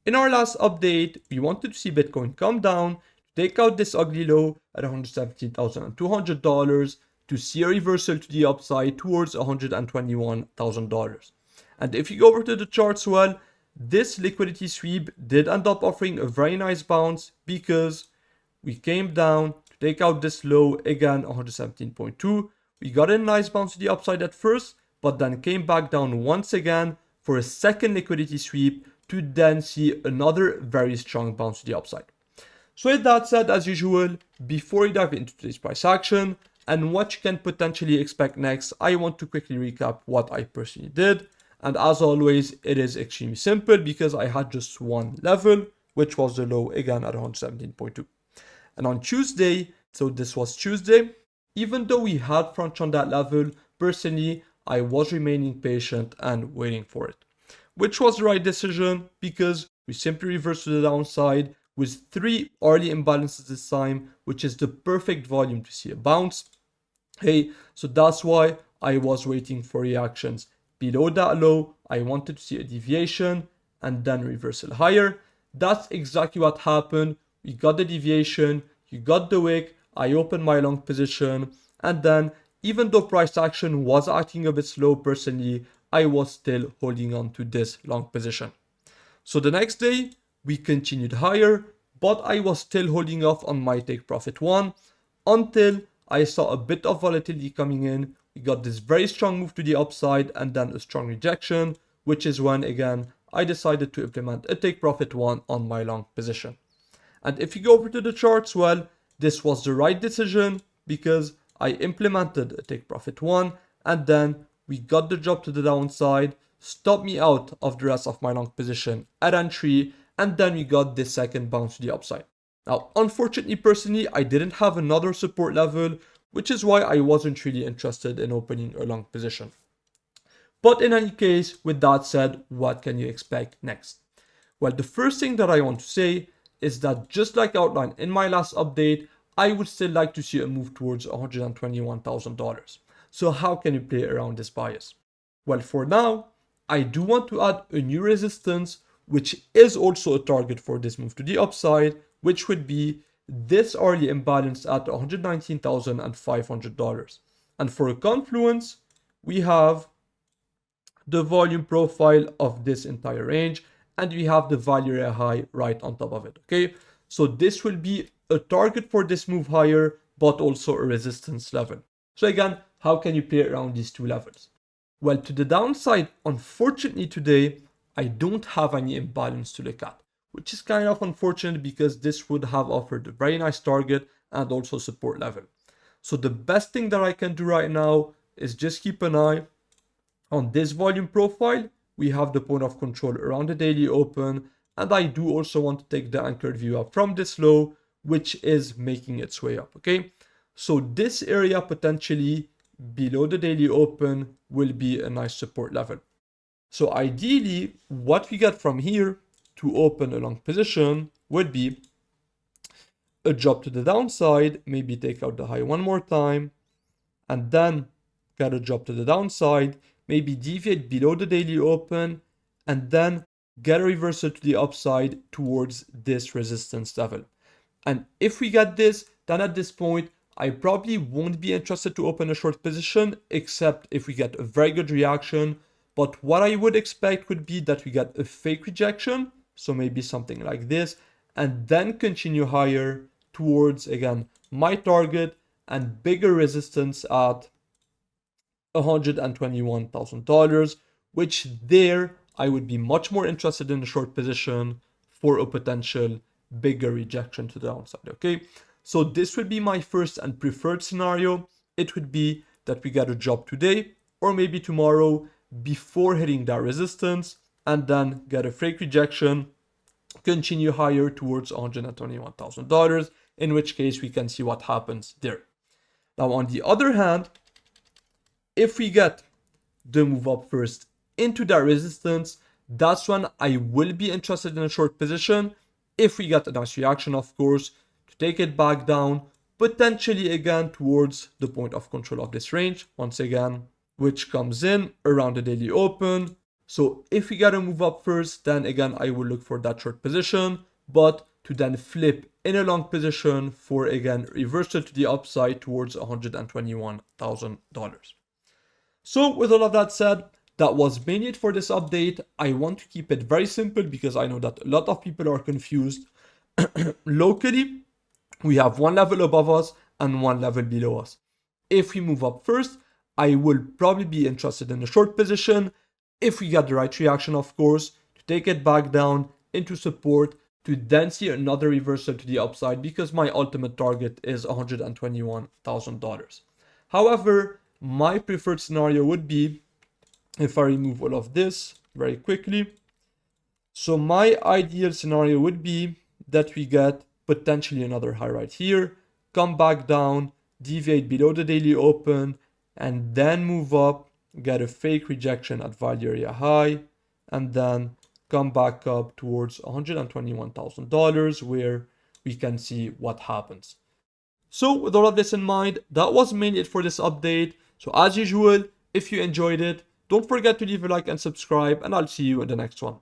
In our last update, we wanted to see Bitcoin come down, take out this ugly low at $117,200 to see a reversal to the upside towards $121,000. And if you go over to the charts, well, this liquidity sweep did end up offering a very nice bounce because we came down to take out this low again, 117.2. We got a nice bounce to the upside at first, but then came back down once again for a second liquidity sweep to then see another very strong bounce to the upside. So with that said, as usual, before we dive into today's price action and what you can potentially expect next, I want to quickly recap what I personally did. And as always, it is extremely simple because I had just one level, which was the low again at 117.2. And on Tuesday, so this was Tuesday, even though we had front on that level, personally, I was remaining patient and waiting for it, which was the right decision because we simply reversed to the downside with 3 early imbalances this time, which is the perfect volume to see a bounce. Hey, so that's why I was waiting for reactions below that low. I wanted to see a deviation and then reversal higher. That's exactly what happened. We got the deviation, you got the wick, I opened my long position, and then even though price action was acting a bit slow personally, I was still holding on to this long position. So the next day, we continued higher, but I was still holding off on my take profit one until I saw a bit of volatility coming in. We got this very strong move to the upside and then a strong rejection, which is when again I decided to implement a take profit one on my long position. And if you go over to the charts, well, this was the right decision because I implemented a take profit one and then we got the drop to the downside, stopped me out of the rest of my long position at entry, and then we got this second bounce to the upside. Now, unfortunately, personally, I didn't have another support level, which is why I wasn't really interested in opening a long position. But in any case, with that said, what can you expect next? Well, the first thing that I want to say is that just like outlined in my last update, I would still like to see a move towards $121,000. So how can you play around this bias? Well, for now, I do want to add a new resistance, which is also a target for this move to the upside, which would be this early imbalance at $119,500. And for a confluence, we have the volume profile of this entire range, and we have the value area high right on top of it, okay? So this will be a target for this move higher, but also a resistance level. So again, how can you play around these two levels? Well, to the downside, unfortunately today, I don't have any imbalance to look at, which is kind of unfortunate because this would have offered a very nice target and also support level. So the best thing that I can do right now is just keep an eye on this volume profile. We have the point of control around the daily open, and I do also want to take the anchored view up from this low, which is making its way up, okay? So this area potentially below the daily open will be a nice support level. So ideally, what we get from here to open a long position would be a drop to the downside, maybe take out the high one more time, and then get a drop to the downside, maybe deviate below the daily open, and then get a reversal to the upside towards this resistance level. And if we get this, then at this point, I probably won't be interested to open a short position, except if we get a very good reaction. But what I would expect would be that we get a fake rejection, so maybe something like this, and then continue higher towards, again, my target and bigger resistance at $121,000, which there I would be much more interested in a short position for a potential bigger rejection to the downside, okay? So this would be my first and preferred scenario. It would be that we get a drop today or maybe tomorrow before hitting that resistance and then get a fake rejection, continue higher towards $121,000, in which case we can see what happens there. Now, on the other hand, if we get the move up first into that resistance, that's when I will be interested in a short position. If we get a nice reaction, of course, to take it back down, potentially again towards the point of control of this range, once again, which comes in around the daily open, So if we gotta move up first, then again, I will look for that short position, but to then flip in a long position for, again, reversal to the upside towards $121,000. So with all of that said, that was mainly it for this update. I want to keep it very simple because I know that a lot of people are confused. Locally, we have one level above us and one level below us. If we move up first, I will probably be interested in a short position, if we get the right reaction, of course, to take it back down into support, to then see another reversal to the upside, because my ultimate target is $121,000. However, my preferred scenario would be, if I remove all of this very quickly, so my ideal scenario would be that we get potentially another high right here, come back down, deviate below the daily open, and then move up, get a fake rejection at value area high, and then come back up towards $121,000 where we can see what happens. So with all of this in mind, that was mainly it for this update. So as usual, if you enjoyed it, don't forget to leave a like and subscribe, and I'll see you in the next one.